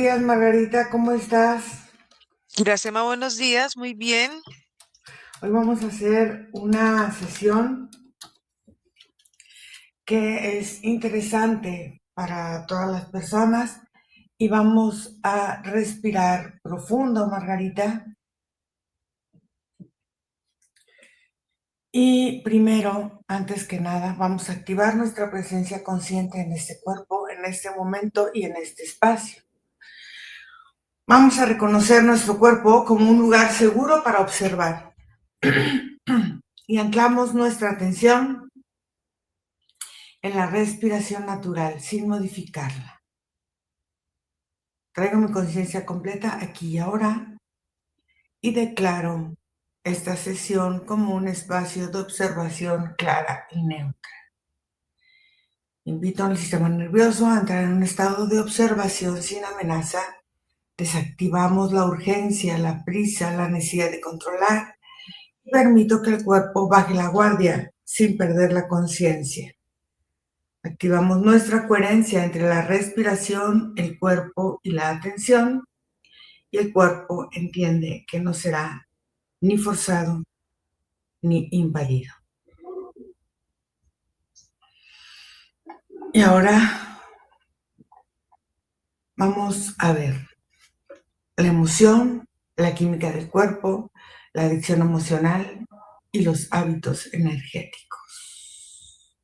días, Margarita, ¿cómo estás? Iracema, buenos días, muy bien. Hoy vamos a hacer una sesión que es interesante para todas las personas y vamos a respirar profundo, Margarita. Y primero, antes que nada, vamos a activar nuestra presencia consciente en este cuerpo, en este momento y en este espacio. Vamos a reconocer nuestro cuerpo como un lugar seguro para observar y anclamos nuestra atención en la respiración natural, sin modificarla. Traigo mi conciencia completa aquí y ahora y declaro esta sesión como un espacio de observación clara y neutra. Invito al sistema nervioso a entrar en un estado de observación sin amenaza. Desactivamos la urgencia, la prisa, la necesidad de controlar y permito que el cuerpo baje la guardia sin perder la conciencia. Activamos nuestra coherencia entre la respiración, el cuerpo y la atención, y el cuerpo entiende que no será ni forzado ni invadido. Y ahora vamos a ver la emoción, la química del cuerpo, la adicción emocional y los hábitos energéticos.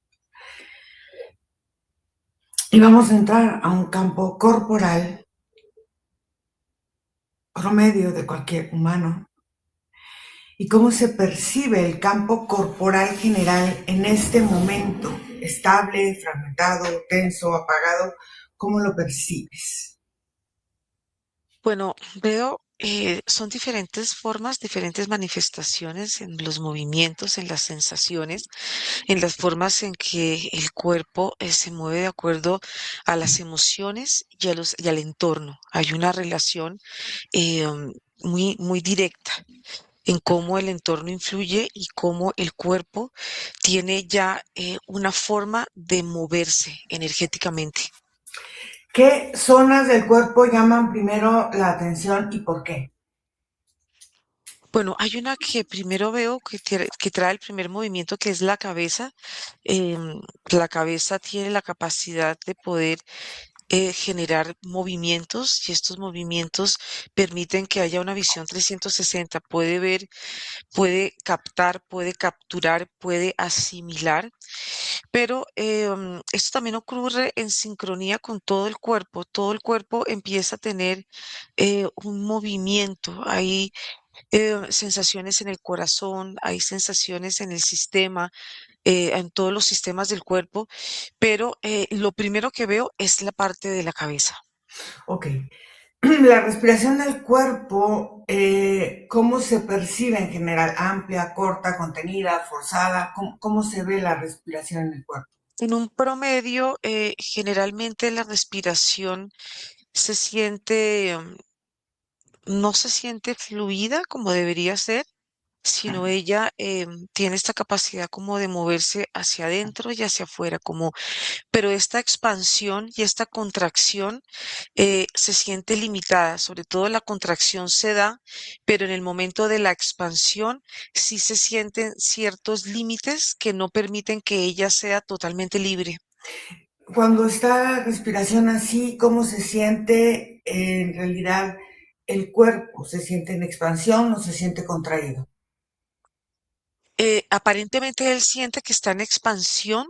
Y vamos a entrar a un campo corporal promedio de cualquier humano y cómo se percibe el campo corporal general en este momento, estable, fragmentado, tenso, apagado, ¿cómo lo percibes? Bueno, veo, son diferentes formas, diferentes manifestaciones en los movimientos, en las sensaciones, en las formas en que el cuerpo se mueve de acuerdo a las emociones y al entorno. Hay una relación muy directa en cómo el entorno influye y cómo el cuerpo tiene ya una forma de moverse energéticamente. ¿Qué zonas del cuerpo llaman primero la atención y por qué? Bueno, hay una que primero veo que trae el primer movimiento, que es la cabeza. La cabeza tiene la capacidad de poder generar movimientos y estos movimientos permiten que haya una visión 360. Puede ver, puede captar, puede capturar, puede asimilar, pero esto también ocurre en sincronía con todo el cuerpo. Todo el cuerpo empieza a tener un movimiento. Hay sensaciones en el corazón, hay sensaciones en el sistema, en todos los sistemas del cuerpo, pero lo primero que veo es la parte de la cabeza. Ok. La respiración del cuerpo, ¿cómo se percibe en general? ¿Amplia, corta, contenida, forzada? ¿Cómo se ve la respiración en el cuerpo? En un promedio, generalmente la respiración se siente, no se siente fluida como debería ser, sino ella tiene esta capacidad como de moverse hacia adentro y hacia afuera, como, pero esta expansión y esta contracción se siente limitada, sobre todo la contracción se da, pero en el momento de la expansión sí se sienten ciertos límites que no permiten que ella sea totalmente libre. Cuando está la respiración así, ¿cómo se siente en realidad el cuerpo? ¿Se siente en expansión o se siente contraído? Aparentemente él siente que está en expansión,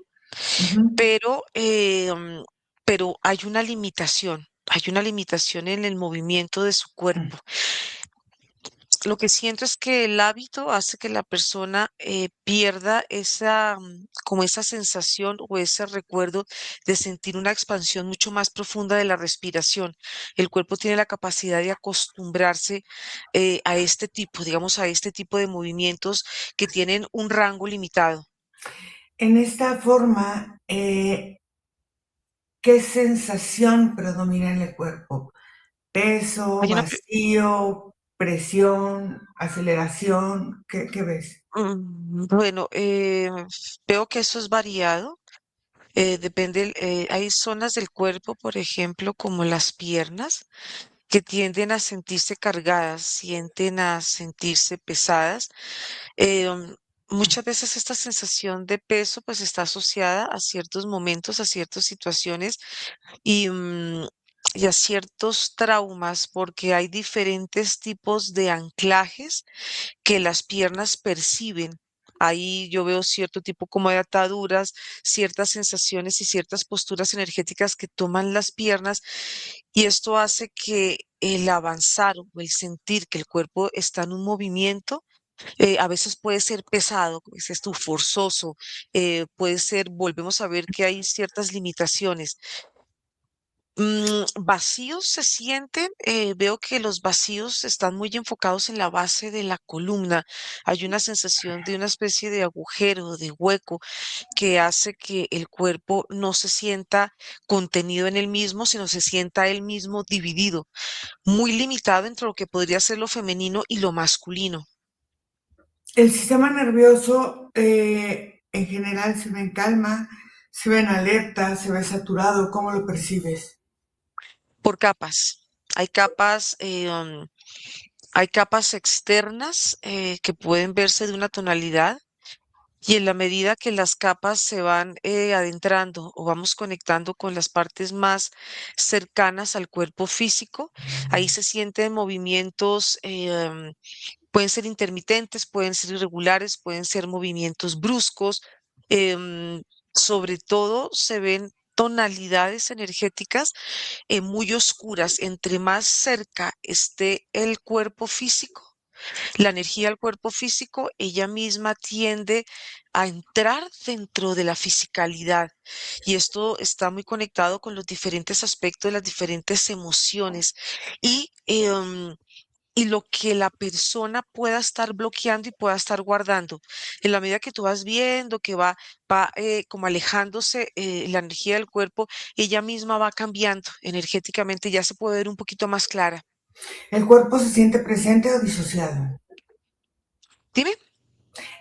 Ujú. pero, pero hay una limitación en el movimiento de su cuerpo. Lo que siento es que el hábito hace que la persona pierda esa, como esa sensación o ese recuerdo de sentir una expansión mucho más profunda de la respiración. El cuerpo tiene la capacidad de acostumbrarse a este tipo, digamos, a este tipo de movimientos que tienen un rango limitado. En esta forma, ¿qué sensación predomina en el cuerpo? Peso, Hay una, vacío, presión, aceleración, ¿qué ves? bueno, veo que eso es variado. Depende, hay zonas del cuerpo, por ejemplo, como las piernas, que tienden a sentirse cargadas, sienten a sentirse pesadas. Eh, um, Muchas veces esta sensación de peso pues está asociada a ciertos momentos, a ciertas situaciones y, y a ciertos traumas, porque hay diferentes tipos de anclajes que las piernas perciben. Ahí yo veo cierto tipo como de ataduras, ciertas sensaciones y ciertas posturas energéticas que toman las piernas y esto hace que el avanzar o el sentir que el cuerpo está en un movimiento, a veces puede ser pesado, como dices tú, forzoso, puede ser, volvemos a ver que hay ciertas limitaciones. Vacíos se sienten, veo que los vacíos están muy enfocados en la base de la columna. Hay una sensación de una especie de agujero, de hueco, que hace que el cuerpo no se sienta contenido en él mismo, sino se sienta él mismo dividido, muy limitado entre lo que podría ser lo femenino y lo masculino. El sistema nervioso en general se ve en calma, se ve en alerta, se ve saturado. ¿Cómo lo percibes? Por capas. Hay capas, hay capas externas que pueden verse de una tonalidad. Y en la medida que las capas se van adentrando o vamos conectando con las partes más cercanas al cuerpo físico, ahí se sienten movimientos, pueden ser intermitentes, pueden ser irregulares, pueden ser movimientos bruscos. em, Sobre todo se ven tonalidades energéticas muy oscuras. Entre más cerca esté el cuerpo físico, la energía del cuerpo físico, ella misma tiende a entrar dentro de la fisicalidad. Y esto está muy conectado con los diferentes aspectos de las diferentes emociones. Y, y lo que la persona pueda estar bloqueando y pueda estar guardando. En la medida que tú vas viendo que va como alejándose la energía del cuerpo, ella misma va cambiando energéticamente, ya se puede ver un poquito más clara. ¿El cuerpo se siente presente o disociado? Dime.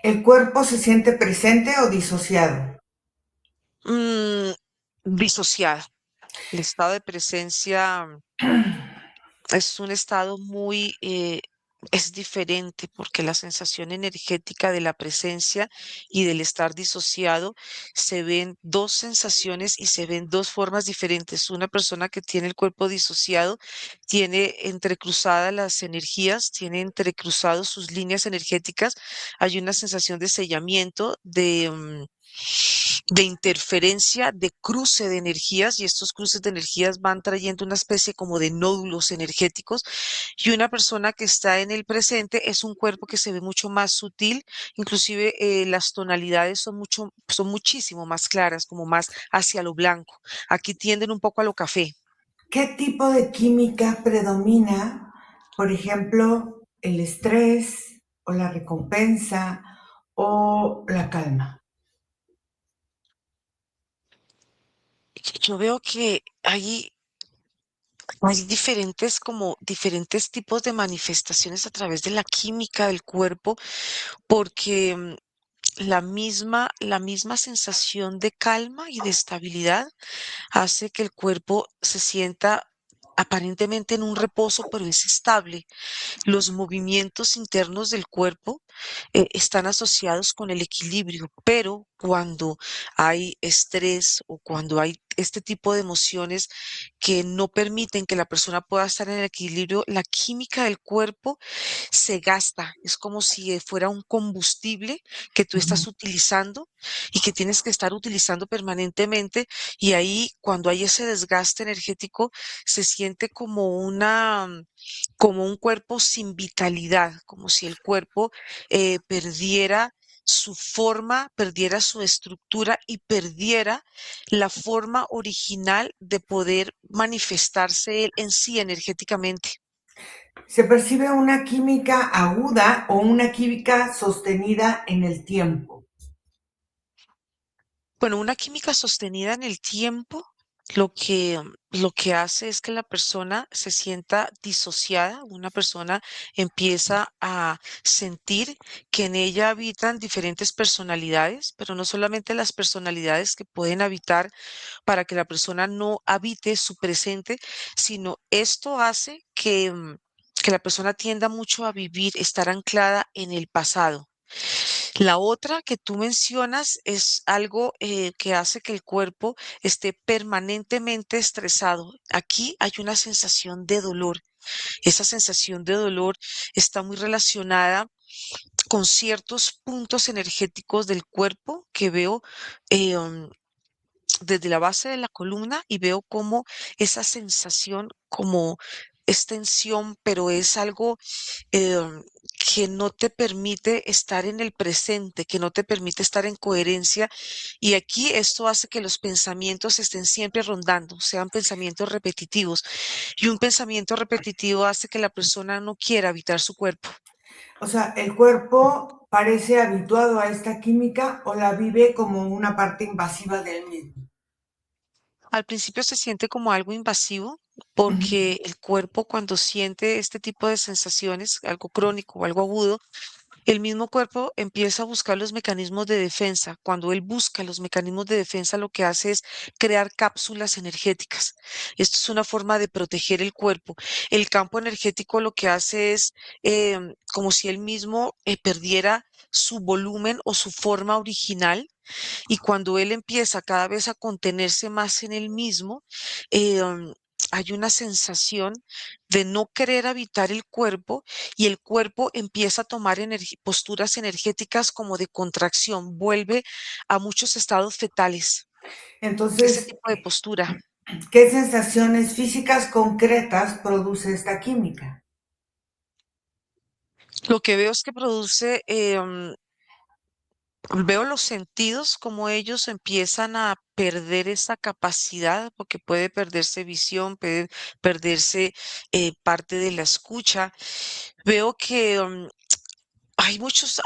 ¿El cuerpo se siente presente o disociado? Mm, Disociada. El estado de presencia es un estado muy, es diferente porque la sensación energética de la presencia y del estar disociado se ven dos sensaciones y se ven dos formas diferentes. Una persona que tiene el cuerpo disociado tiene entrecruzadas las energías, tiene entrecruzados sus líneas energéticas. Hay una sensación de sellamiento, de interferencia, de cruce de energías y estos cruces de energías van trayendo una especie como de nódulos energéticos y una persona que está en el presente es un cuerpo que se ve mucho más sutil, inclusive las tonalidades son muchísimo más claras, como más hacia lo blanco. Aquí tienden un poco a lo café. ¿Qué tipo de química predomina? Por ejemplo, el estrés o la recompensa o la calma. Yo veo que hay diferentes, como diferentes tipos de manifestaciones a través de la química del cuerpo, porque la misma sensación de calma y de estabilidad hace que el cuerpo se sienta aparentemente en un reposo, pero es estable. Los movimientos internos del cuerpo están asociados con el equilibrio, pero cuando hay estrés o cuando hay este tipo de emociones que no permiten que la persona pueda estar en el equilibrio, la química del cuerpo se gasta. Es como si fuera un combustible que tú estás utilizando y que tienes que estar utilizando permanentemente. Y ahí, cuando hay ese desgaste energético, se siente como como un cuerpo sin vitalidad, como si el cuerpo perdiera su forma, perdiera su estructura y perdiera la forma original de poder manifestarse él en sí energéticamente. ¿Se percibe una química aguda o una química sostenida en el tiempo? Bueno, una química sostenida en el tiempo, lo que lo que hace es que la persona se sienta disociada, una persona empieza a sentir que en ella habitan diferentes personalidades, pero no solamente las personalidades que pueden habitar para que la persona no habite su presente, sino esto hace que la persona tienda mucho a vivir, estar anclada en el pasado. La otra que tú mencionas es algo que hace que el cuerpo esté permanentemente estresado. Aquí hay una sensación de dolor. Esa sensación de dolor está muy relacionada con ciertos puntos energéticos del cuerpo que veo eh, um, desde la base de la columna y veo como esa sensación, como es tensión, pero es algo em, que no te permite estar en el presente, que no te permite estar en coherencia. Y aquí esto hace que los pensamientos estén siempre rondando, sean pensamientos repetitivos. Y un pensamiento repetitivo hace que la persona no quiera habitar su cuerpo. O sea, ¿el cuerpo parece habituado a esta química o la vive como una parte invasiva del mismo? Al principio se siente como algo invasivo Ujú. porque el cuerpo cuando siente este tipo de sensaciones, algo crónico o algo agudo, el mismo cuerpo empieza a buscar los mecanismos de defensa. Cuando él busca los mecanismos de defensa, lo que hace es crear cápsulas energéticas. Esto es una forma de proteger el cuerpo. El campo energético lo que hace es como si él mismo perdiera su volumen o su forma original y cuando él empieza cada vez a contenerse más en él mismo, hay una sensación de no querer habitar el cuerpo y el cuerpo empieza a tomar posturas energéticas como de contracción, vuelve a muchos estados fetales, ese Entonces, tipo de postura. ¿qué sensaciones físicas concretas produce esta química? Lo que veo es que produce veo los sentidos, como ellos empiezan a perder esa capacidad, porque puede perderse visión, puede perderse parte de la escucha. Veo que hay muchas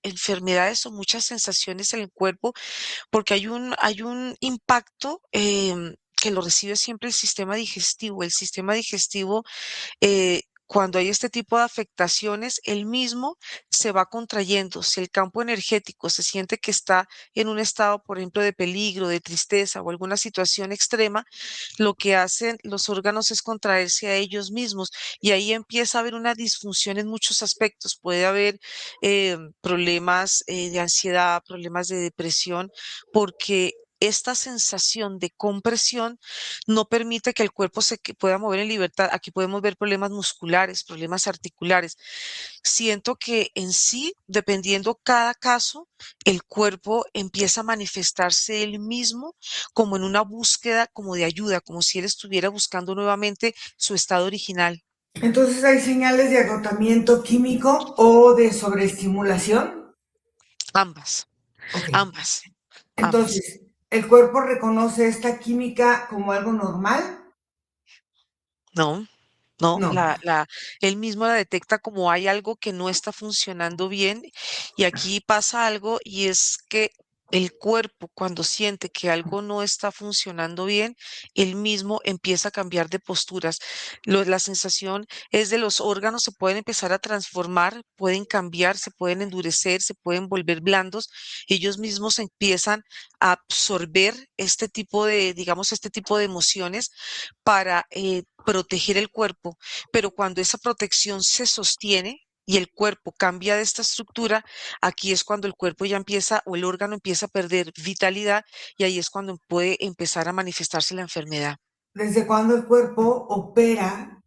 enfermedades o muchas sensaciones en el cuerpo, porque hay un impacto que lo recibe siempre el sistema digestivo. El sistema digestivo cuando hay este tipo de afectaciones, el mismo se va contrayendo. Si el campo energético se siente que está en un estado, por ejemplo, de peligro, de tristeza o alguna situación extrema, lo que hacen los órganos es contraerse a ellos mismos y ahí empieza a haber una disfunción en muchos aspectos. Puede haber problemas de ansiedad, problemas de depresión, porque esta sensación de compresión no permite que el cuerpo pueda mover en libertad. Aquí podemos ver problemas musculares, problemas articulares. Siento que en sí, dependiendo cada caso, el cuerpo empieza a manifestarse él mismo como en una búsqueda como de ayuda, como si él estuviera buscando nuevamente su estado original. Entonces, ¿hay señales de agotamiento químico o de sobreestimulación? Ambas, Ok. ambas, ambas. Entonces, ¿el cuerpo reconoce esta química como algo normal? No, no, No. él mismo la detecta como hay algo que no está funcionando bien y aquí pasa algo y es que el cuerpo cuando siente que algo no está funcionando bien, él mismo empieza a cambiar de posturas. La sensación es de los órganos se pueden empezar a transformar, pueden cambiar, se pueden endurecer, se pueden volver blandos. Ellos mismos empiezan a absorber este tipo de, digamos, este tipo de emociones para proteger el cuerpo, pero cuando esa protección se sostiene y el cuerpo cambia de esta estructura, aquí es cuando el cuerpo ya empieza o el órgano empieza a perder vitalidad y ahí es cuando puede empezar a manifestarse la enfermedad. ¿Desde cuándo el cuerpo opera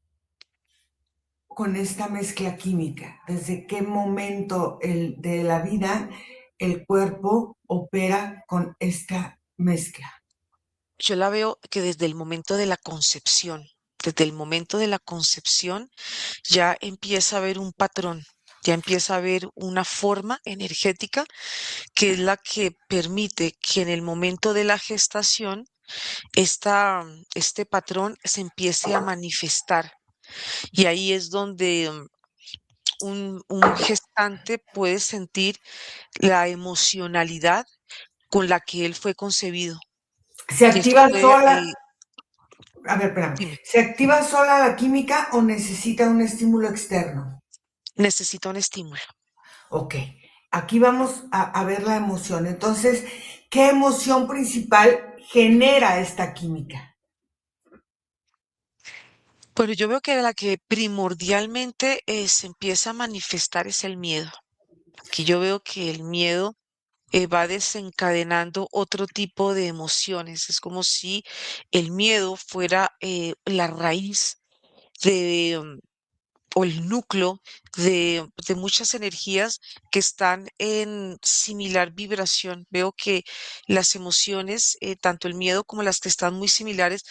con esta mezcla química? ¿Desde qué momento de la vida el cuerpo opera con esta mezcla? Yo la veo que desde el momento de la concepción, desde el momento de la concepción ya empieza a haber un patrón, ya empieza a haber una forma energética que es la que permite que en el momento de la gestación este patrón se empiece a manifestar. Y ahí es donde un gestante puede sentir la emocionalidad con la que él fue concebido. ¿Se Y esto activa puede, sola? A ver, espérame. dime, ¿Se activa sola la química o necesita un estímulo externo? necesita un estímulo. Ok, aquí vamos a ver la emoción. Entonces, ¿qué emoción principal genera esta química? Pero yo veo que la que primordialmente se empieza a manifestar es el miedo. Aquí yo veo que el miedo va desencadenando otro tipo de emociones. Es como si el miedo fuera la raíz de, o el núcleo de muchas energías que están en similar vibración. Veo que las emociones, tanto el miedo como las que están muy similares,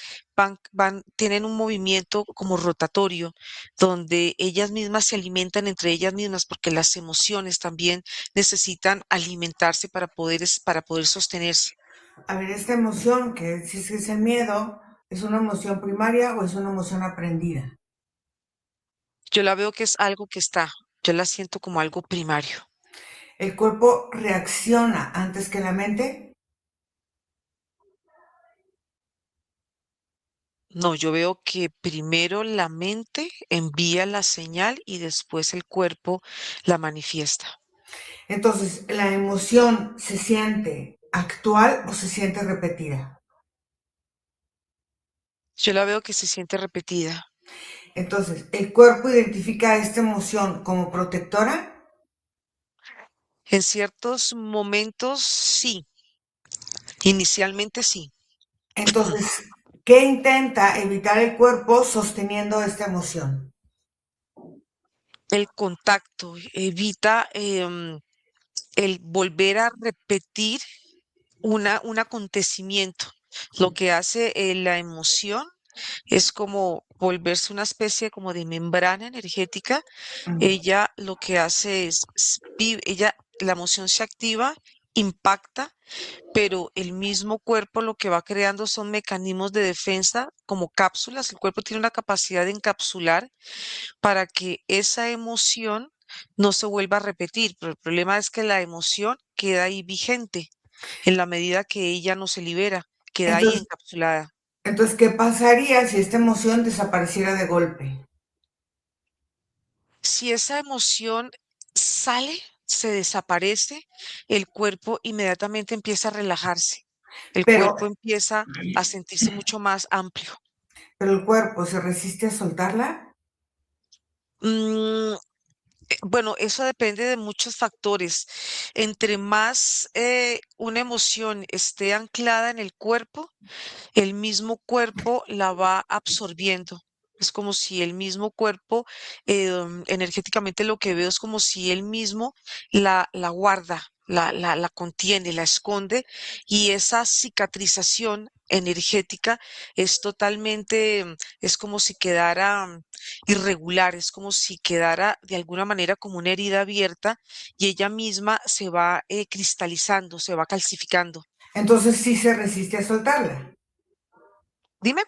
tienen un movimiento como rotatorio, donde ellas mismas se alimentan entre ellas mismas, porque las emociones también necesitan alimentarse para poder sostenerse. A ver, esta emoción, que si es el miedo, ¿es una emoción primaria o es una emoción aprendida? Yo la veo que es algo que está, yo la siento como algo primario. ¿El cuerpo reacciona antes que la mente? No, yo veo que primero la mente envía la señal y después el cuerpo la manifiesta. Entonces, ¿la emoción se siente actual o se siente repetida? Yo la veo que se siente repetida. Entonces, ¿el cuerpo identifica esta emoción como protectora? En ciertos momentos sí, inicialmente sí. Entonces, ¿qué intenta evitar el cuerpo sosteniendo esta emoción? El contacto evita el volver a repetir un acontecimiento. Lo que hace la emoción es como volverse una especie como de membrana energética. Ella lo que hace ella, la emoción se activa, impacta, pero el mismo cuerpo lo que va creando son mecanismos de defensa como cápsulas. El cuerpo tiene una capacidad de encapsular para que esa emoción no se vuelva a repetir, pero el problema es que la emoción queda ahí vigente en la medida que ella no se libera, queda ahí Entonces, encapsulada. entonces, ¿qué pasaría si esta emoción desapareciera de golpe? Si esa emoción sale, se desaparece, el cuerpo inmediatamente empieza a relajarse. El Pero, cuerpo empieza a sentirse mucho más amplio. pero el cuerpo se resiste a soltarla. Mm, bueno, eso depende de muchos factores. Entre más una emoción esté anclada en el cuerpo, el mismo cuerpo la va absorbiendo. Es como si el mismo cuerpo, energéticamente lo que veo es como si él mismo la guarda, la contiene, la esconde, y esa cicatrización energética es totalmente, es como si quedara irregular, es como si quedara de alguna manera como una herida abierta y ella misma se va cristalizando, se va calcificando. Entonces sí se resiste a soltarla. Dime.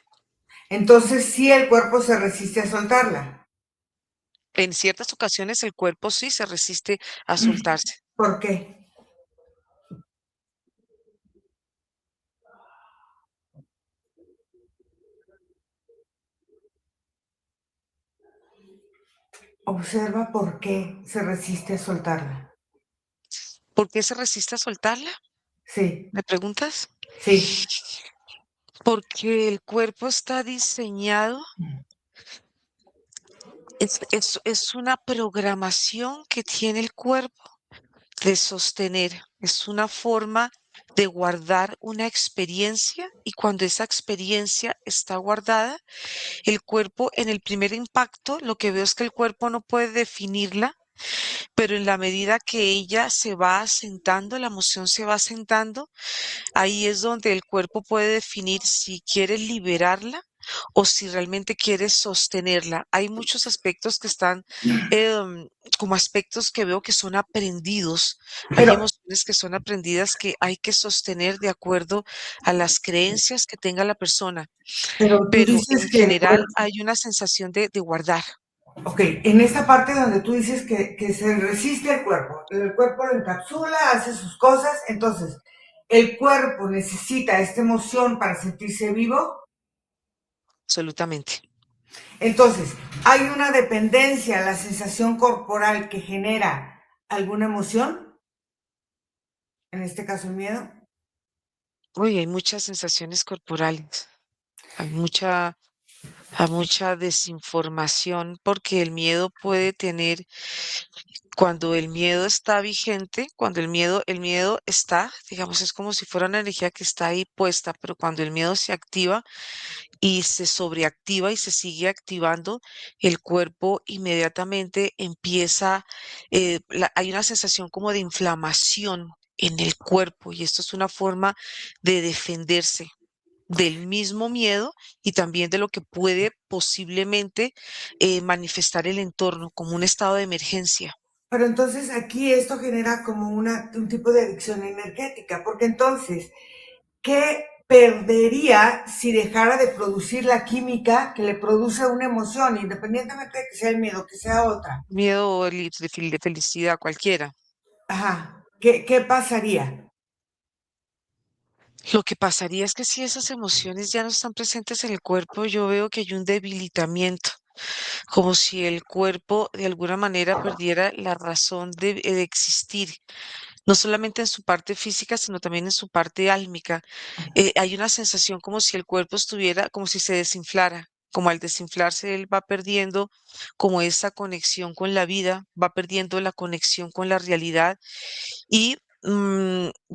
Entonces sí el cuerpo se resiste a soltarla. En ciertas ocasiones el cuerpo sí se resiste a soltarse, ¿Por qué? Observa por qué se resiste a soltarla. ¿por qué se resiste a soltarla? Sí, ¿Me preguntas? sí. Porque el cuerpo está diseñado, es una programación que tiene el cuerpo de sostener, es una forma de guardar una experiencia y cuando esa experiencia está guardada, el cuerpo en el primer impacto, lo que veo es que el cuerpo no puede definirla, pero en la medida que ella se va asentando, la emoción se va asentando, ahí es donde el cuerpo puede definir si quiere liberarla o si realmente quiere sostenerla. Hay muchos aspectos que están como aspectos que veo que son aprendidos. Hay Pero, emociones que son aprendidas que hay que sostener de acuerdo a las creencias que tenga la persona, pero tú pero dices en que el general cuerpo, hay una sensación de guardar. ok, en esta parte donde tú dices que se resiste el cuerpo lo encapsula, hace sus cosas, entonces, ¿El cuerpo necesita esta emoción para sentirse vivo? absolutamente. Entonces, ¿hay una dependencia a la sensación corporal que genera alguna emoción? En este caso, el miedo. Uy, hay muchas sensaciones corporales, hay mucha desinformación porque el miedo puede tener, cuando el miedo está vigente, cuando el miedo está, digamos, es como si fuera una energía que está ahí puesta, pero cuando el miedo se activa y se sobreactiva y se sigue activando, el cuerpo inmediatamente empieza, hay una sensación como de inflamación en el cuerpo y esto es una forma de defenderse del mismo miedo y también de lo que puede posiblemente manifestar el entorno como un estado de emergencia. Pero entonces aquí esto genera como un tipo de adicción energética, porque entonces, ¿qué perdería si dejara de producir la química que le produce una emoción, independientemente de que sea el miedo, que sea otra? Miedo o de felicidad, cualquiera. Ajá. ¿Qué pasaría? Lo que pasaría es que si esas emociones ya no están presentes en el cuerpo, yo veo que hay un debilitamiento, como si el cuerpo de alguna manera perdiera la razón de existir, no solamente en su parte física, sino también en su parte álmica. Hay una sensación como si el cuerpo estuviera, como si se desinflara. Como al desinflarse, él va perdiendo como esa conexión con la vida, va perdiendo la conexión con la realidad y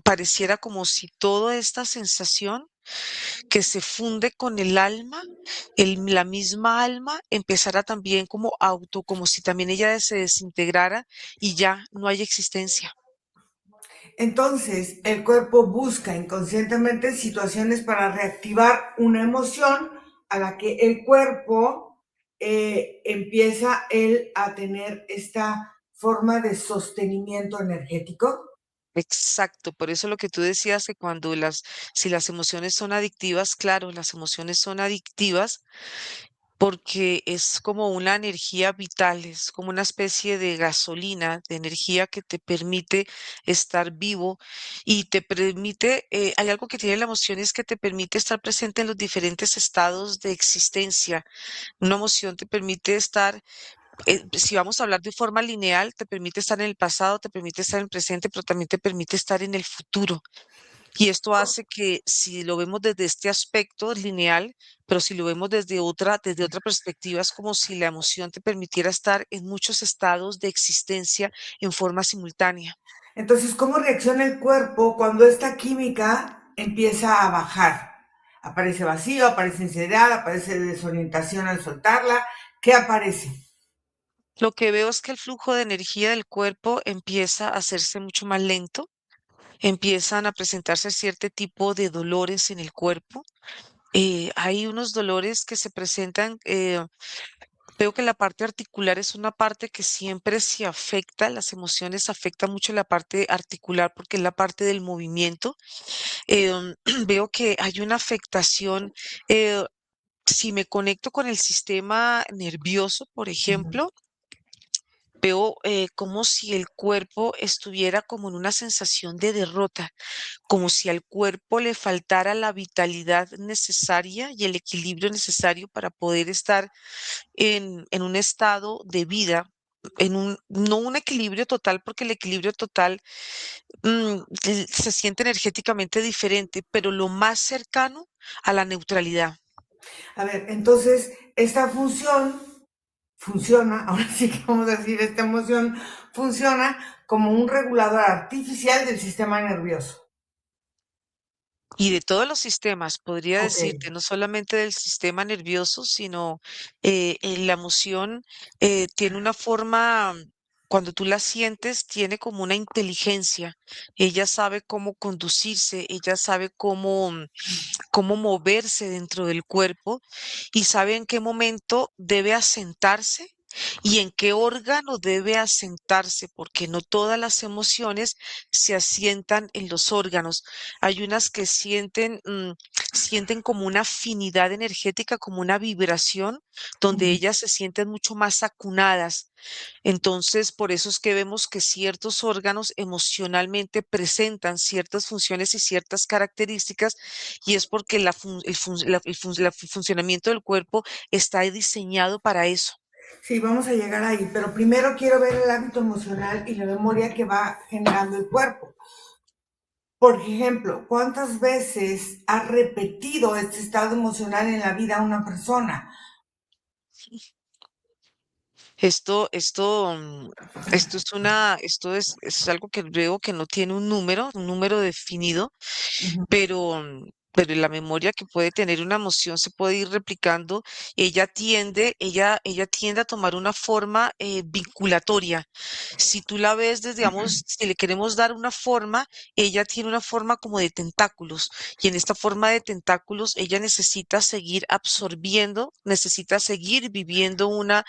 pareciera como si toda esta sensación que se funde con el alma, la misma alma empezara también como como si también ella se desintegrara y ya no hay existencia. Entonces, el cuerpo busca inconscientemente situaciones para reactivar una emoción a la que el cuerpo empieza él a tener esta forma de sostenimiento energético. Exacto, por eso lo que tú decías que si las emociones son adictivas, claro, las emociones son adictivas porque es como una energía vital, es como una especie de gasolina, de energía que te permite estar vivo y te permite, hay algo que tiene la emoción, es que te permite estar presente en los diferentes estados de existencia. Una emoción te permite estar, si vamos a hablar de forma lineal, te permite estar en el pasado, te permite estar en el presente, pero también te permite estar en el futuro. Y esto hace que si lo vemos desde este aspecto lineal, pero si lo vemos desde otra perspectiva, es como si la emoción te permitiera estar en muchos estados de existencia en forma simultánea. Entonces, ¿cómo reacciona el cuerpo cuando esta química empieza a bajar? Aparece vacío, aparece ansiedad, aparece desorientación al soltarla. ¿Qué aparece? Lo que veo es que el flujo de energía del cuerpo empieza a hacerse mucho más lento, empiezan a presentarse cierto tipo de dolores en el cuerpo. Hay unos dolores que se presentan, veo que la parte articular es una parte que siempre se afecta, las emociones afectan mucho la parte articular porque es la parte del movimiento. Veo que hay una afectación, eh, si me conecto con el sistema nervioso, por ejemplo, veo como si el cuerpo estuviera como en una sensación de derrota, como si al cuerpo le faltara la vitalidad necesaria y el equilibrio necesario para poder estar en un estado de vida, no un equilibrio total, porque el equilibrio total se siente energéticamente diferente, pero lo más cercano a la neutralidad. A ver, entonces, esta función funciona, ahora sí que vamos a decir, esta emoción funciona como un regulador artificial del sistema nervioso. Y de todos los sistemas, podría Ok. decirte, no solamente del sistema nervioso, sino la emoción tiene una forma, cuando tú la sientes, tiene como una inteligencia. Ella sabe cómo conducirse, ella sabe cómo moverse dentro del cuerpo y sabe en qué momento debe asentarse y en qué órgano debe asentarse, porque no todas las emociones se asientan en los órganos. Hay unas que sienten, sienten como una afinidad energética, como una vibración, donde Ujú. ellas se sienten mucho más acunadas. Entonces, por eso es que vemos que ciertos órganos emocionalmente presentan ciertas funciones y ciertas características, y es porque el funcionamiento del cuerpo está diseñado para eso. Sí, vamos a llegar ahí, pero primero quiero ver el hábito emocional y la memoria que va generando el cuerpo. Por ejemplo, ¿cuántas veces ha repetido este estado emocional en la vida una persona? Esto, esto es algo que veo que no tiene un número definido, Ujú. pero la memoria que puede tener una emoción se puede ir replicando. Ella tiende a tomar una forma vinculatoria. Si tú la ves desde, digamos, si le queremos dar una forma, ella tiene una forma como de tentáculos, y en esta forma de tentáculos ella necesita seguir absorbiendo, necesita seguir viviendo una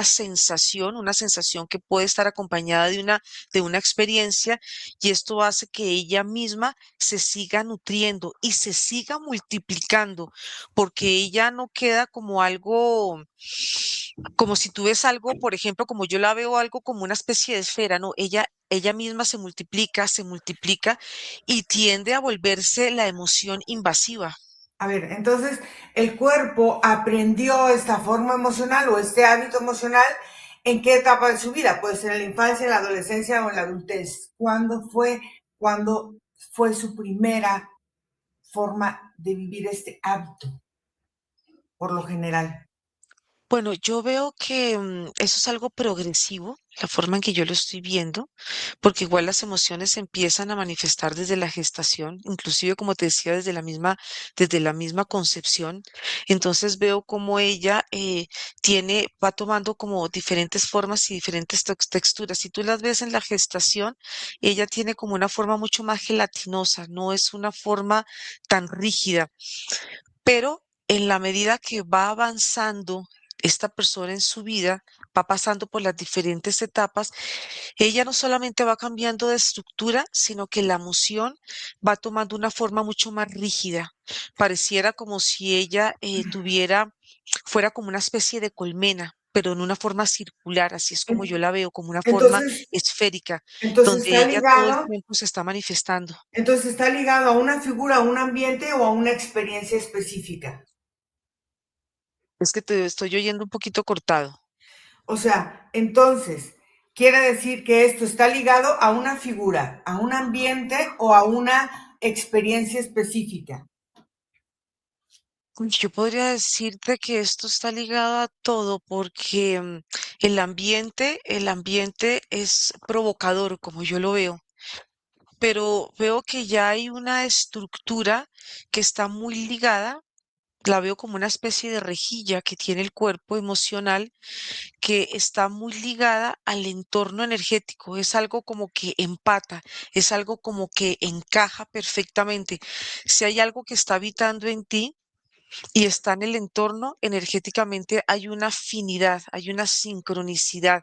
sensación que puede estar acompañada de una experiencia, y esto hace que ella misma se siga nutriendo y se siga multiplicando, porque ella no queda como algo, como si tú ves algo, por ejemplo, como yo la veo algo como una especie de esfera, no, ella misma se multiplica y tiende a volverse la emoción invasiva. A ver, entonces el cuerpo aprendió esta forma emocional o este hábito emocional en qué etapa de su vida, puede ser en la infancia, en la adolescencia o en la adultez. ¿Cuándo fue su primera forma de vivir este hábito, por lo general? Bueno, yo veo que eso es algo progresivo, la forma en que yo lo estoy viendo, porque igual las emociones se empiezan a manifestar desde la gestación, inclusive como te decía, desde la misma concepción. Entonces veo como ella va tomando como diferentes formas y diferentes texturas. Si tú las ves en la gestación, ella tiene como una forma mucho más gelatinosa, no es una forma tan rígida, pero en la medida que va avanzando esta persona en su vida, va pasando por las diferentes etapas, ella no solamente va cambiando de estructura, sino que la emoción va tomando una forma mucho más rígida. Pareciera como si ella fuera como una especie de colmena, pero en una forma circular, así es como yo la veo, como una forma Entonces, esférica, entonces donde está ella todo el ligado, tiempo se está manifestando. entonces está ligado a una figura, a un ambiente o a una experiencia específica. Es que te estoy oyendo un poquito cortado. O sea, entonces, quiere decir que esto está ligado a una figura, a un ambiente o a una experiencia específica. Uy, yo podría decirte que esto está ligado a todo porque el ambiente es provocador, como yo lo veo, pero veo que ya hay una estructura que está muy ligada, la veo como una especie de rejilla que tiene el cuerpo emocional, que está muy ligada al entorno energético, es algo como que empata, es algo como que encaja perfectamente. Si hay algo que está habitando en ti, y está en el entorno, energéticamente hay una afinidad, hay una sincronicidad.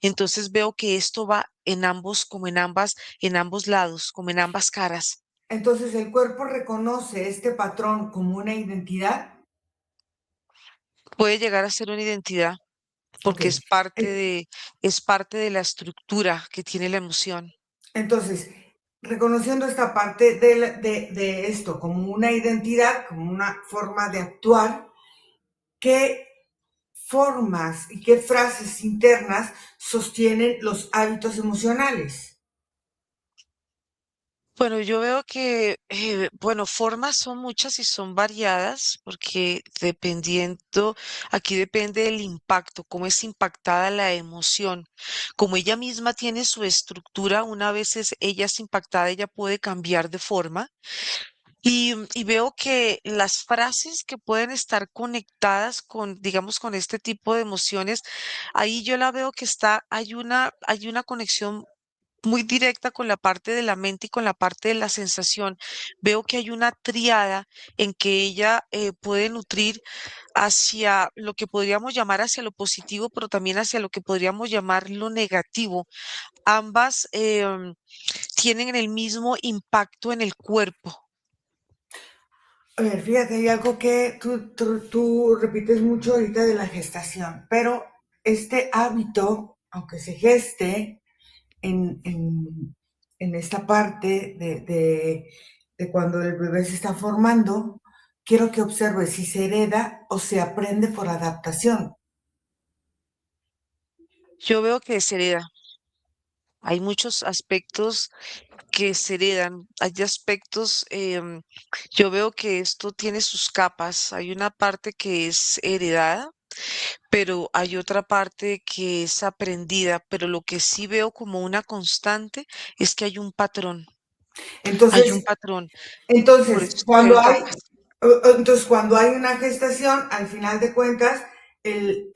Entonces veo que esto va en ambos, como en ambos lados, como en ambas caras. Entonces, el cuerpo reconoce este patrón como una identidad. Puede llegar a ser una identidad Ok. porque En- es parte de la estructura que tiene la emoción. Entonces, reconociendo esta parte de esto como una identidad, como una forma de actuar, ¿qué formas y qué frases internas sostienen los hábitos emocionales? Bueno, yo veo que, bueno, formas son muchas y son variadas porque aquí depende del impacto, cómo es impactada la emoción. Como ella misma tiene su estructura, una vez ella es impactada, ella puede cambiar de forma. Y veo que las frases que pueden estar conectadas con, digamos, con este tipo de emociones, ahí yo la veo que hay una conexión muy directa con la parte de la mente y con la parte de la sensación. Veo que hay una triada en que ella puede nutrir hacia lo que podríamos llamar hacia lo positivo, pero también hacia lo que podríamos llamar lo negativo. Ambas tienen el mismo impacto en el cuerpo. A ver, fíjate, hay algo que tú repites mucho ahorita de la gestación, pero este hábito, aunque se geste en esta parte de cuando el bebé se está formando, quiero que observes si se hereda o se aprende por adaptación. Yo veo que se hereda. Hay muchos aspectos que se heredan. Hay aspectos, yo veo que esto tiene sus capas. Hay una parte que es heredada, pero hay otra parte que es aprendida. Pero lo que sí veo como una constante es que hay un patrón. Hay un Entonces, patrón. Por eso Entonces, es que veo capas. cuando hay una gestación, al final de cuentas, el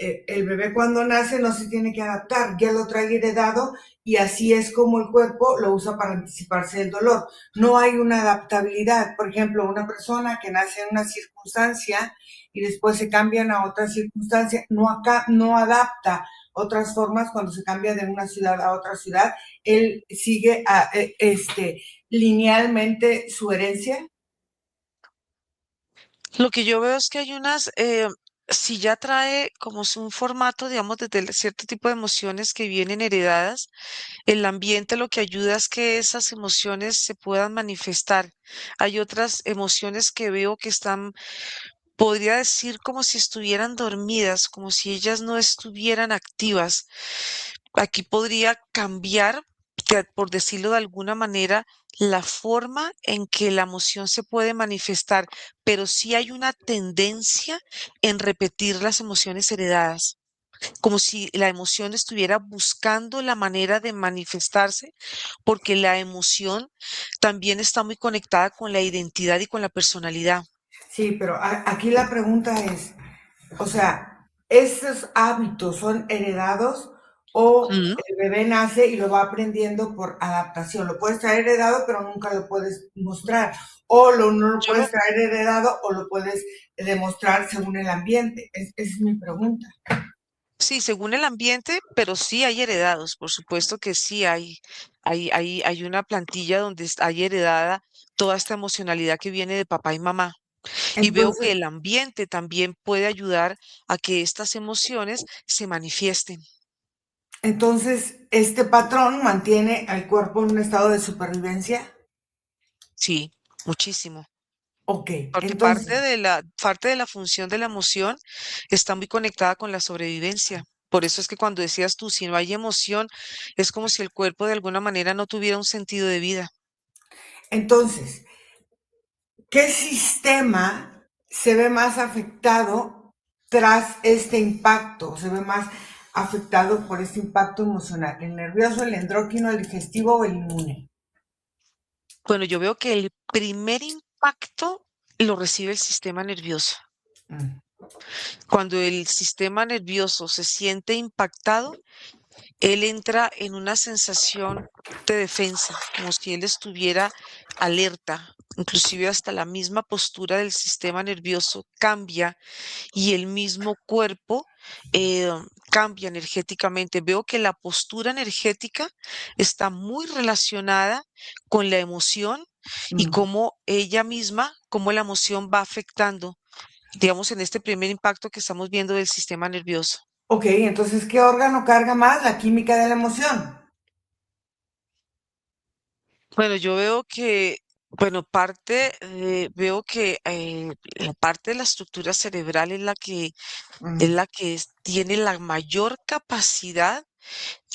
bebé cuando nace no se tiene que adaptar, ya lo trae heredado y así es como el cuerpo lo usa para anticiparse del dolor. No hay una adaptabilidad. Por ejemplo, una persona que nace en una circunstancia y después se cambian a otra circunstancia, no adapta otras formas cuando se cambia de una ciudad a otra ciudad. Él sigue linealmente su herencia. Lo que yo veo es que hay unas, si ya trae como es un formato, digamos, cierto tipo de emociones que vienen heredadas, el ambiente lo que ayuda es que esas emociones se puedan manifestar. Hay otras emociones que veo que están, podría decir, como si estuvieran dormidas, como si ellas no estuvieran activas. Aquí podría cambiar, por decirlo de alguna manera, la forma en que la emoción se puede manifestar, pero sí hay una tendencia en repetir las emociones heredadas, como si la emoción estuviera buscando la manera de manifestarse, porque la emoción también está muy conectada con la identidad y con la personalidad. Sí, pero aquí la pregunta es, o sea, ¿esos hábitos son heredados o Mm. el bebé nace y lo va aprendiendo por adaptación? Lo puedes traer heredado, pero nunca lo puedes mostrar. O no lo Yo puedes traer heredado o lo puedes demostrar según el ambiente. Esa es mi pregunta. Sí, según el ambiente, pero sí hay heredados, por supuesto que sí hay una plantilla donde hay heredada toda esta emocionalidad que viene de papá y mamá. Y veo que Entonces, el ambiente también puede ayudar a que estas emociones se manifiesten. este patrón mantiene al cuerpo en un estado de supervivencia. Sí, muchísimo. Ok, Porque entonces, parte de la función de la emoción está muy conectada con la sobrevivencia. Por eso es que cuando decías tú, si no hay emoción, es como si el cuerpo de alguna manera no tuviera un sentido de vida. entonces, ¿qué sistema se ve más afectado tras este impacto? ¿Se ve más afectado por este impacto emocional? ¿El nervioso, el endocrino, el digestivo o el inmune? Bueno, yo veo que el primer impacto lo recibe el sistema nervioso. Mm. Cuando el sistema nervioso se siente impactado, él entra en una sensación de defensa, como si él estuviera alerta. Inclusive hasta la misma postura del sistema nervioso cambia y el mismo cuerpo eh, cambia energéticamente. Veo que la postura energética está muy relacionada con la emoción y Mm. cómo ella misma, cómo la emoción va afectando, digamos, en este primer impacto que estamos viendo del sistema nervioso. Ok, entonces, ¿qué órgano carga más la química de la emoción? Bueno, yo veo que, bueno, veo que la parte de la estructura cerebral es Mm. la que tiene la mayor capacidad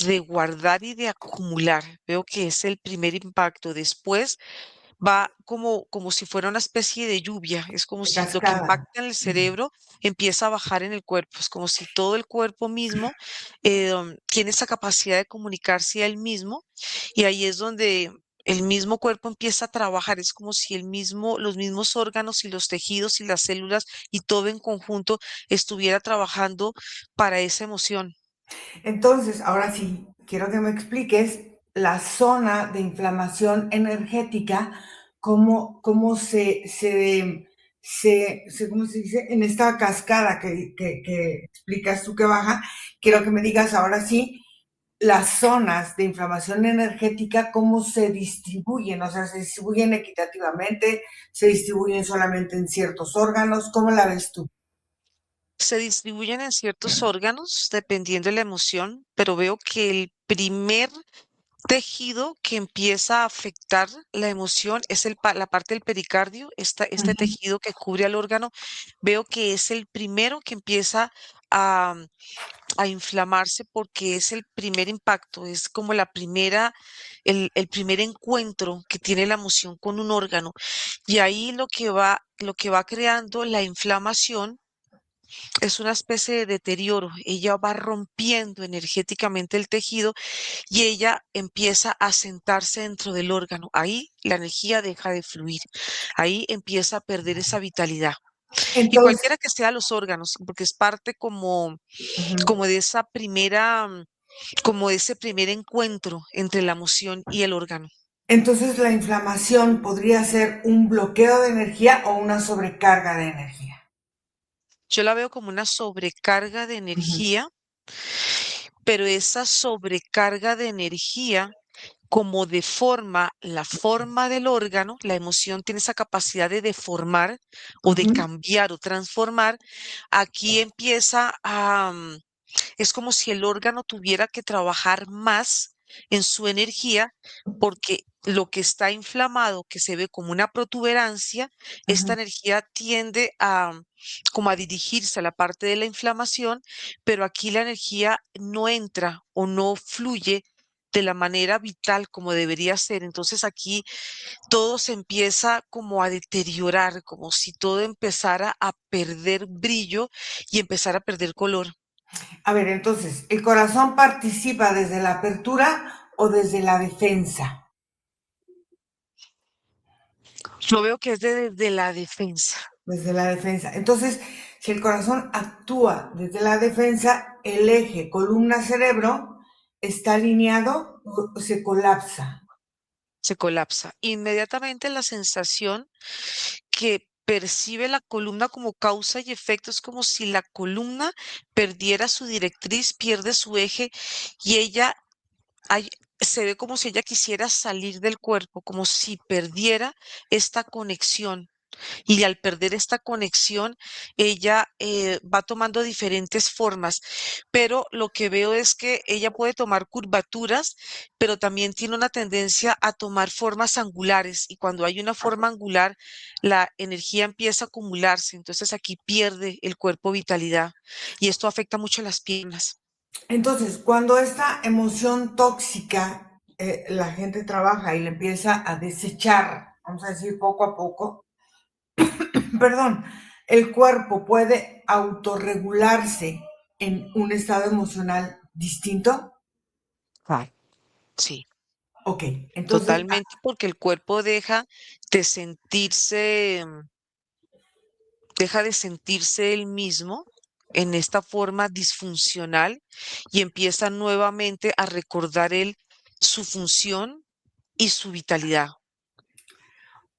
de guardar y de acumular. Veo que es el primer impacto. Después va como si fuera una especie de lluvia. Es como De si lo que cascada. impacta en el Mm. cerebro empieza a bajar en el cuerpo. Es como si todo el cuerpo mismo tiene esa capacidad de comunicarse a él mismo y ahí es donde el mismo cuerpo empieza a trabajar. Es como si los mismos órganos y los tejidos y las células y todo en conjunto estuviera trabajando para esa emoción. Entonces, ahora sí, quiero que me expliques la zona de inflamación energética, cómo ¿cómo se dice? En esta cascada que explicas tú que baja, quiero que me digas ahora sí las zonas de inflamación energética, cómo se distribuyen, o sea, se distribuyen equitativamente, se distribuyen solamente en ciertos órganos, ¿cómo la ves tú? Se distribuyen en ciertos órganos dependiendo de la emoción, pero veo que el primer tejido que empieza a afectar la emoción es la parte del pericardio, este Ujú. tejido que cubre al órgano, veo que es el primero que empieza a, a inflamarse porque es el primer impacto, es como el primer encuentro que tiene la emoción con un órgano. Y ahí lo que va creando la inflamación es una especie de deterioro. Ella va rompiendo energéticamente el tejido y ella empieza a sentarse dentro del órgano. Ahí la energía deja de fluir. Ahí empieza a perder esa vitalidad. Y Entonces, cualquiera que sea los órganos, porque es parte ujú. como de esa como de ese primer encuentro entre la emoción y el órgano. Entonces la inflamación podría ser un bloqueo de energía o una sobrecarga de energía. Yo la veo como una sobrecarga de Ujú, energía, pero esa sobrecarga de energía como deforma la forma del órgano, la emoción tiene esa capacidad de deformar o de ujú, cambiar o transformar, aquí empieza es como si el órgano tuviera que trabajar más en su energía porque lo que está inflamado, que se ve como una protuberancia, esta ujú. energía tiende a como a dirigirse a la parte de la inflamación, pero aquí la energía no entra o no fluye de la manera vital como debería ser. Entonces aquí todo se empieza como a deteriorar, como si todo empezara a perder brillo y empezara a perder color. A ver, entonces, ¿el corazón participa desde la apertura o desde la defensa? Yo veo que es desde la defensa. Desde la defensa. Entonces, si el corazón actúa desde la defensa, el eje columna-cerebro está alineado o se colapsa. Se colapsa. Inmediatamente la sensación que percibe la columna como causa y efecto es como si la columna perdiera su directriz, pierde su eje y ella hay- se ve como si ella quisiera salir del cuerpo, como si perdiera esta conexión. Y al perder esta conexión, ella va tomando diferentes formas, pero lo que veo es que ella puede tomar curvaturas, pero también tiene una tendencia a tomar formas angulares y cuando hay una forma angular, la energía empieza a acumularse, entonces aquí pierde el cuerpo vitalidad y esto afecta mucho las piernas. Entonces, cuando esta emoción tóxica la gente trabaja y le empieza a desechar, vamos a decir poco a poco, perdón, el cuerpo puede autorregularse en un estado emocional distinto. Claro. Sí, Ok, entonces, totalmente, porque el cuerpo de sentirse deja de sentirse él mismo en esta forma disfuncional y empieza nuevamente a recordar él su función y su vitalidad.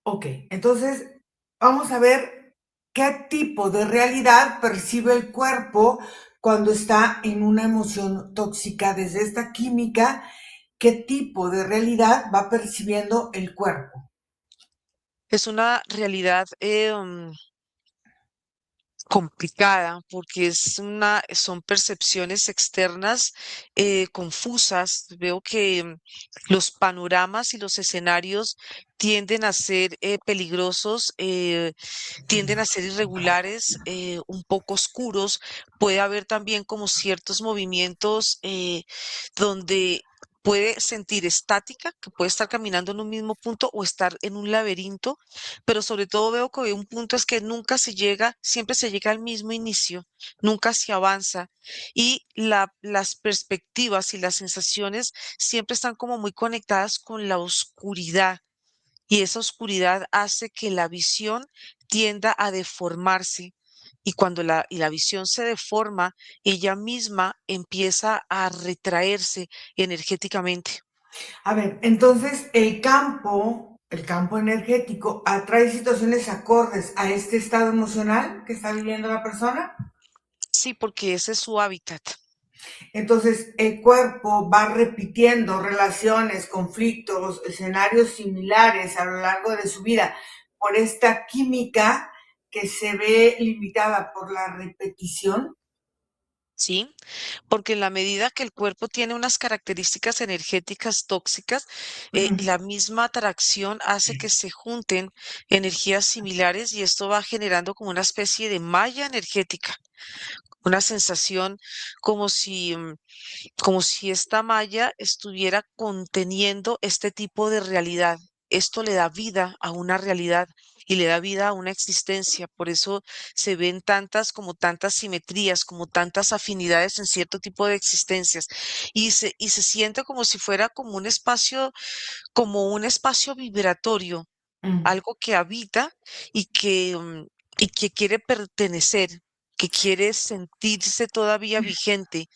ok, entonces vamos a ver qué tipo de realidad percibe el cuerpo cuando está en una emoción tóxica. Desde esta química, ¿qué tipo de realidad va percibiendo el cuerpo? Es una realidad complicada porque son percepciones externas confusas. Veo que los panoramas y los escenarios tienden a ser peligrosos, tienden a ser irregulares, un poco oscuros. Puede haber también como ciertos movimientos donde puede sentir estática, que puede estar caminando en un mismo punto o estar en un laberinto, pero sobre todo veo que un punto es que nunca se llega, siempre se llega al mismo inicio, nunca se avanza y las perspectivas y las sensaciones siempre están como muy conectadas con la oscuridad y esa oscuridad hace que la visión tienda a deformarse. Y cuando la visión se deforma, ella misma empieza a retraerse energéticamente. A ver, entonces el campo energético atrae situaciones acordes a este estado emocional que está viviendo la persona. Sí, porque ese es su hábitat. Entonces, el cuerpo va repitiendo relaciones, conflictos, escenarios similares a lo largo de su vida por esta química que se ve limitada por la repetición. ¿sí? Porque en la medida que el cuerpo tiene unas características energéticas tóxicas, Ujú. la misma atracción hace que se junten energías similares y esto va generando como una especie de malla energética, una sensación como si, como si esta malla estuviera conteniendo este tipo de realidad. Esto le da vida a una realidad y le da vida a una existencia. Por eso se ven tantas, como tantas simetrías, como tantas afinidades en cierto tipo de existencias. Y se siente como si fuera como un espacio vibratorio, Mm. algo que habita y y que quiere pertenecer, que quiere sentirse todavía vigente,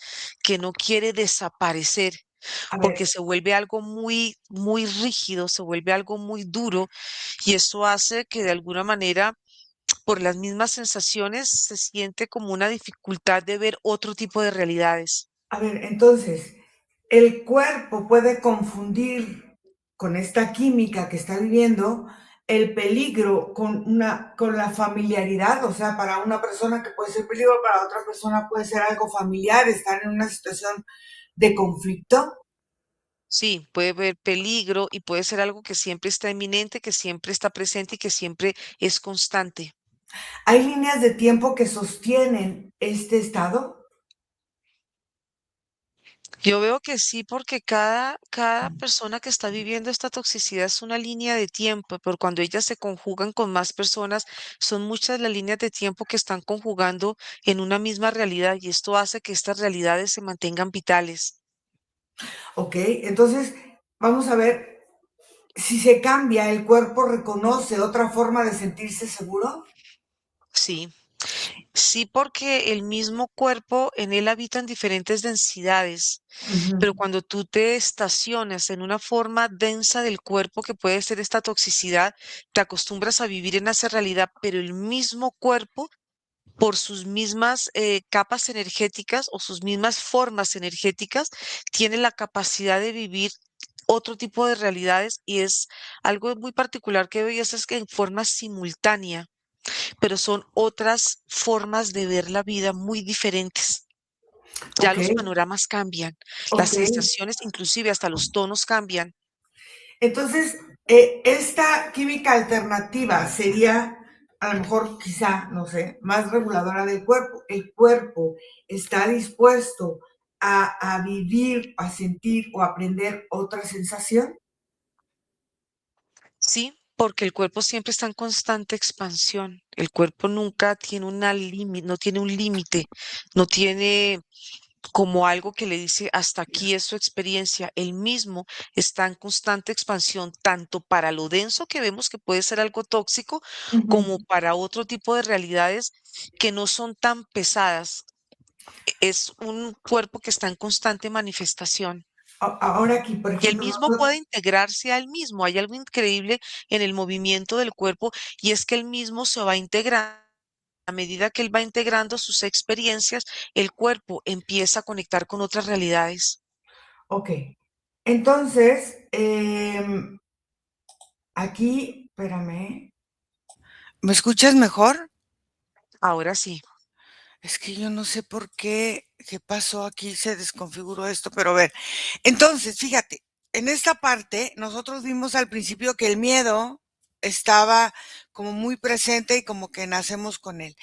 que no quiere desaparecer, A porque ver, se vuelve algo muy rígido, se vuelve algo muy duro y eso hace que de alguna manera, por las mismas sensaciones, se siente como una dificultad de ver otro tipo de realidades. entonces, el cuerpo puede confundir con esta química que está viviendo el peligro con la familiaridad, o sea, para una persona que puede ser peligro, para otra persona puede ser algo familiar, estar en una situación de conflicto. Sí, puede haber peligro y puede ser algo que siempre está inminente, que siempre está presente y que siempre es constante. Hay líneas de tiempo que sostienen este estado. Yo veo que sí, porque cada persona que está viviendo esta toxicidad es una línea de tiempo, pero cuando ellas se conjugan con más personas, son muchas las líneas de tiempo que están conjugando en una misma realidad y esto hace que estas realidades se mantengan vitales. Ok, entonces vamos a ver si se cambia, el cuerpo reconoce otra forma de sentirse seguro. Sí. Sí, porque el mismo cuerpo en él habitan diferentes densidades, Ujú, pero cuando tú te estacionas en una forma densa del cuerpo, que puede ser esta toxicidad, te acostumbras a vivir en esa realidad, pero el mismo cuerpo, por sus mismas capas energéticas o sus mismas formas energéticas, tiene la capacidad de vivir otro tipo de realidades y es algo muy particular que veo y eso es que en forma simultánea, pero son otras formas de ver la vida muy diferentes. Ya ok, los panoramas cambian, las ok. sensaciones, inclusive hasta los tonos cambian. Entonces, esta química alternativa sería, a lo mejor, quizá, no sé, más reguladora del cuerpo. El cuerpo está dispuesto a vivir, a sentir o aprender otra sensación. Sí, porque el cuerpo siempre está en constante expansión. El cuerpo nunca tiene no tiene un límite, no tiene como algo que le dice hasta aquí es su experiencia. Él mismo está en constante expansión, tanto para lo denso que vemos que puede ser algo tóxico, Ujú. como para otro tipo de realidades que no son tan pesadas. Es un cuerpo que está en constante manifestación. Ahora aquí, por Y él ejemplo, mismo puede integrarse a él mismo. Hay algo increíble en el movimiento del cuerpo y es que él mismo se va integrando. A medida que él va integrando sus experiencias, el cuerpo empieza a conectar con otras realidades. ok. Entonces, aquí, espérame. ¿Me escuchas mejor? Ahora sí. Es que yo no sé por qué pasó aquí, se desconfiguró esto, pero a ver. Entonces, fíjate, en esta parte nosotros vimos al principio que el miedo estaba como muy presente y como que nacemos con él.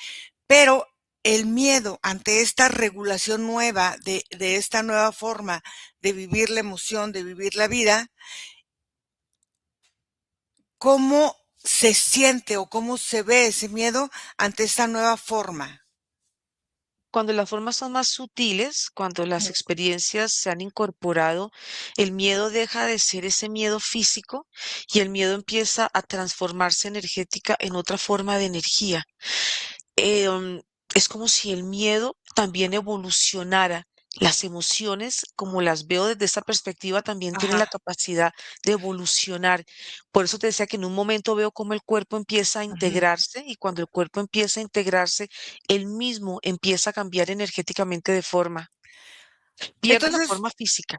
Pero el miedo ante esta regulación nueva, de esta nueva forma de vivir la emoción, de vivir la vida, ¿cómo se siente o cómo se ve ese miedo ante esta nueva forma? Cuando las formas son más sutiles, cuando las experiencias se han incorporado, el miedo deja de ser ese miedo físico y el miedo empieza a transformarse energética en otra forma de energía. em, es como si el miedo también evolucionara. Las emociones, como las veo desde esa perspectiva, también tienen la Ajá, capacidad de evolucionar. Por eso te decía que en un momento veo cómo el cuerpo empieza a ujú. integrarse y cuando el cuerpo empieza a integrarse, él mismo empieza a cambiar energéticamente de forma. pierde la Entonces, forma física.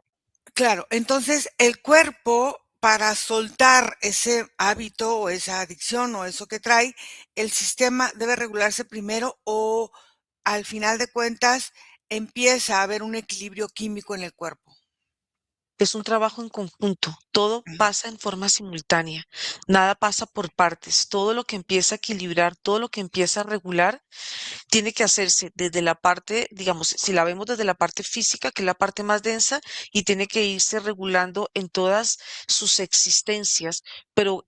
claro, entonces el cuerpo para soltar ese hábito o esa adicción o eso que trae, el sistema debe regularse primero o al final de cuentas empieza a haber un equilibrio químico en el cuerpo. Es un trabajo en conjunto, todo Ujú, pasa en forma simultánea, nada pasa por partes, todo lo que empieza a equilibrar, todo lo que empieza a regular, tiene que hacerse desde la parte, digamos, si la vemos desde la parte física, que es la parte más densa, y tiene que irse regulando en todas sus existencias, pero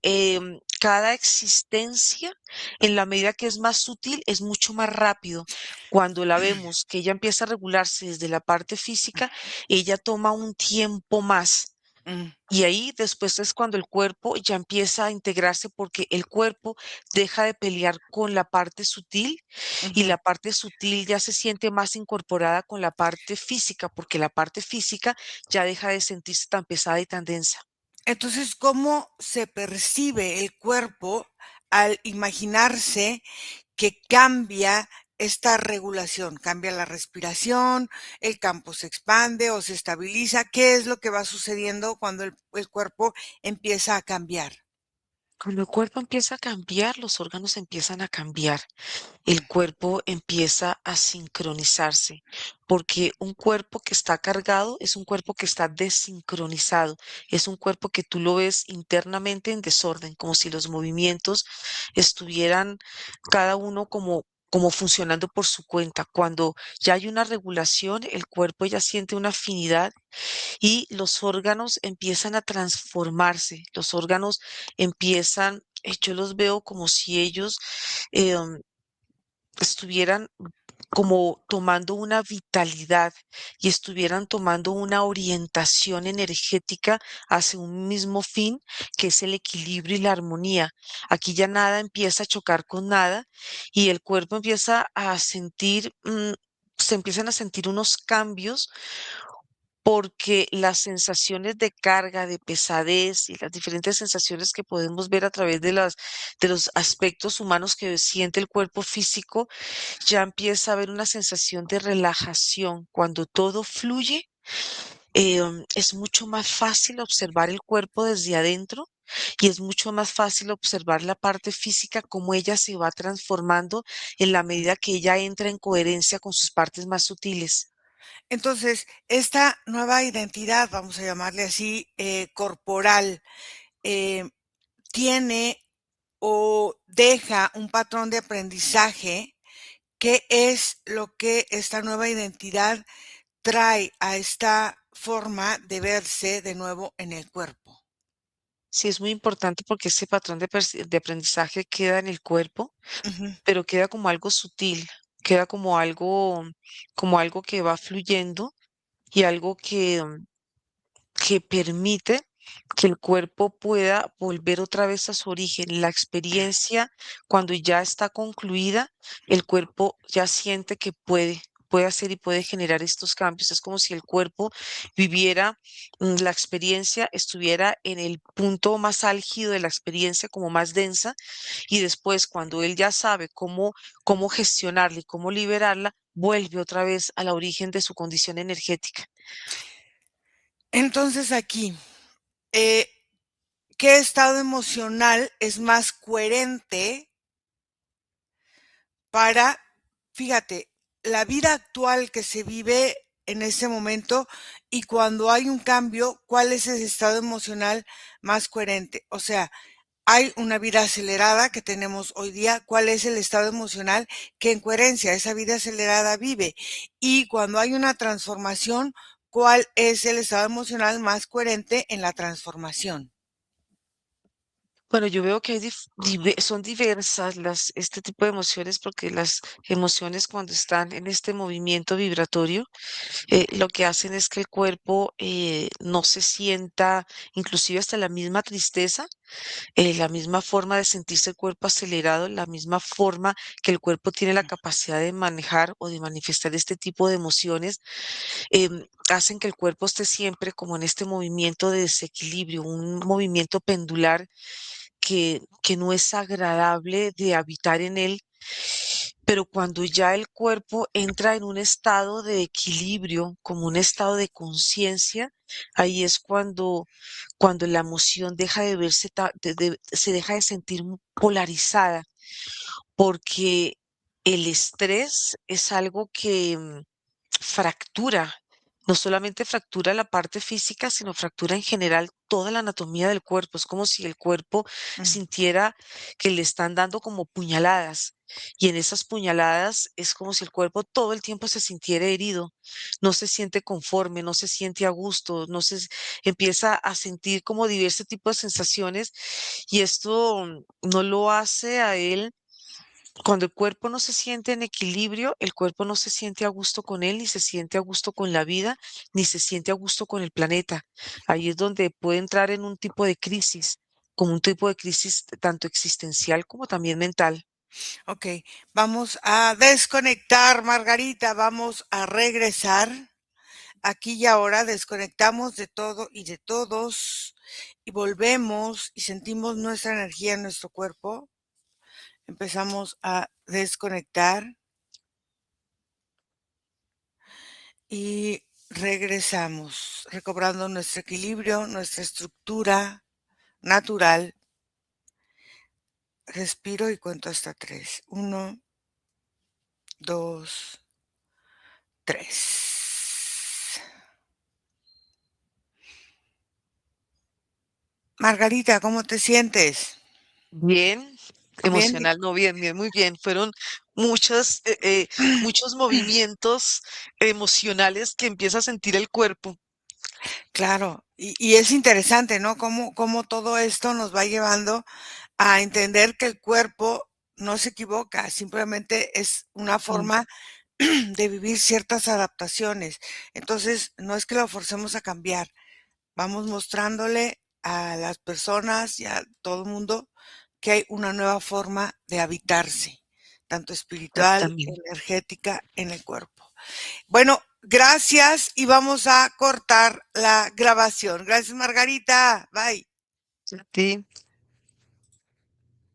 cada existencia, en la medida que es más sutil, es mucho más rápido. Cuando la vemos que ella empieza a regularse desde la parte física, ella toma un tiempo más. mm, Y ahí después es cuando el cuerpo ya empieza a integrarse porque el cuerpo deja de pelear con la parte sutil y ujú. la parte sutil ya se siente más incorporada con la parte física porque la parte física ya deja de sentirse tan pesada y tan densa. Entonces, ¿cómo se percibe el cuerpo al imaginarse que cambia esta regulación? ¿Cambia la respiración? ¿El campo se expande o se estabiliza? ¿Qué es lo que va sucediendo cuando el cuerpo empieza a cambiar? Cuando el cuerpo empieza a cambiar, los órganos empiezan a cambiar. El Mm, cuerpo empieza a sincronizarse, porque un cuerpo que está cargado es un cuerpo que está desincronizado, es un cuerpo que tú lo ves internamente en desorden, como si los movimientos estuvieran cada uno como funcionando por su cuenta. Cuando ya hay una regulación, el cuerpo ya siente una afinidad y los órganos empiezan a transformarse, los órganos empiezan, yo los veo como si ellos em, estuvieran como tomando una vitalidad y estuvieran tomando una orientación energética hacia un mismo fin, que es el equilibrio y la armonía. Aquí ya nada empieza a chocar con nada y el cuerpo empieza a sentir, se empiezan a sentir unos cambios porque las sensaciones de carga, de pesadez y las diferentes sensaciones que podemos ver a través de los aspectos humanos que siente el cuerpo físico, ya empieza a haber una sensación de relajación. Cuando todo fluye, es mucho más fácil observar el cuerpo desde adentro y es mucho más fácil observar la parte física, cómo ella se va transformando en la mm. medida que ella entra en coherencia con sus partes más sutiles. Entonces, esta nueva identidad, vamos a llamarle así, corporal, eh, tiene o deja un patrón de aprendizaje. ¿Qué es lo que esta nueva identidad trae a esta forma de verse de nuevo en el cuerpo? Sí, es muy importante porque ese patrón de aprendizaje queda en el cuerpo, Ujú. pero queda como algo sutil, queda como algo que va fluyendo y algo que permite que el cuerpo pueda volver otra vez a su origen. La experiencia, cuando ya está concluida, el cuerpo ya siente que puede hacer y puede generar estos cambios. Es como si el cuerpo viviera la experiencia, estuviera en el punto más álgido de la experiencia, como más densa, y después, cuando él ya sabe cómo gestionarla y cómo liberarla, vuelve otra vez al origen de su condición energética. Entonces aquí, eh, ¿qué estado emocional es más coherente para, fíjate, la vida actual que se vive en ese momento y cuando hay un cambio, cuál es ese estado emocional más coherente? O sea, hay una vida acelerada que tenemos hoy día, ¿cuál es el estado emocional que en coherencia esa vida acelerada vive? Y cuando hay una transformación, ¿cuál es el estado emocional más coherente en la transformación? Bueno, yo veo que hay son diversas este tipo de emociones porque las emociones cuando están en este movimiento vibratorio, lo que hacen es que el cuerpo no se sienta, inclusive hasta la misma tristeza, la misma forma de sentirse el cuerpo acelerado, la misma forma que el cuerpo tiene la capacidad de manejar o de manifestar este tipo de emociones, hacen que el cuerpo esté siempre como en este movimiento de desequilibrio, un movimiento pendular que no es agradable de habitar en él, pero cuando ya el cuerpo entra en un estado de equilibrio, como un estado de conciencia, ahí es cuando la emoción deja de verse, se deja de sentir polarizada, porque el estrés es algo que fractura, no solamente fractura la parte física, sino fractura en general toda la anatomía del cuerpo. Es como si el cuerpo Mm. sintiera que le están dando como puñaladas. Y en esas puñaladas es como si el cuerpo todo el tiempo se sintiera herido, no se siente conforme, no se siente a gusto, no se empieza a sentir como diversos tipos de sensaciones y esto no lo hace a él cuando el cuerpo no se siente en equilibrio, el cuerpo no se siente a gusto con él, ni se siente a gusto con la vida, ni se siente a gusto con el planeta. Ahí es donde puede entrar en un tipo de crisis, como un tipo de crisis tanto existencial como también mental. Ok, vamos a desconectar, Margarita, vamos a regresar. Aquí y ahora desconectamos de todo y de todos y volvemos y sentimos nuestra energía en nuestro cuerpo. Empezamos a desconectar y regresamos, recobrando nuestro equilibrio, nuestra estructura natural. Respiro y cuento hasta 3. 1, 2, 3. Margarita, ¿cómo te sientes? Bien, Bien. emocional, no, bien, bien, muy bien. Fueron muchos, muchos movimientos emocionales que empieza a sentir el cuerpo. Claro, y es interesante, ¿no? Cómo todo esto nos va llevando a entender que el cuerpo no se equivoca, simplemente es una Mm, forma de vivir ciertas adaptaciones. Entonces, no es que lo forcemos a cambiar, vamos mostrándole a las personas y a todo el mundo que hay una nueva forma de habitarse, tanto espiritual, exactamente. energética, en el cuerpo. Bueno, gracias y vamos a cortar la grabación. Gracias, Margarita. Bye. Sí.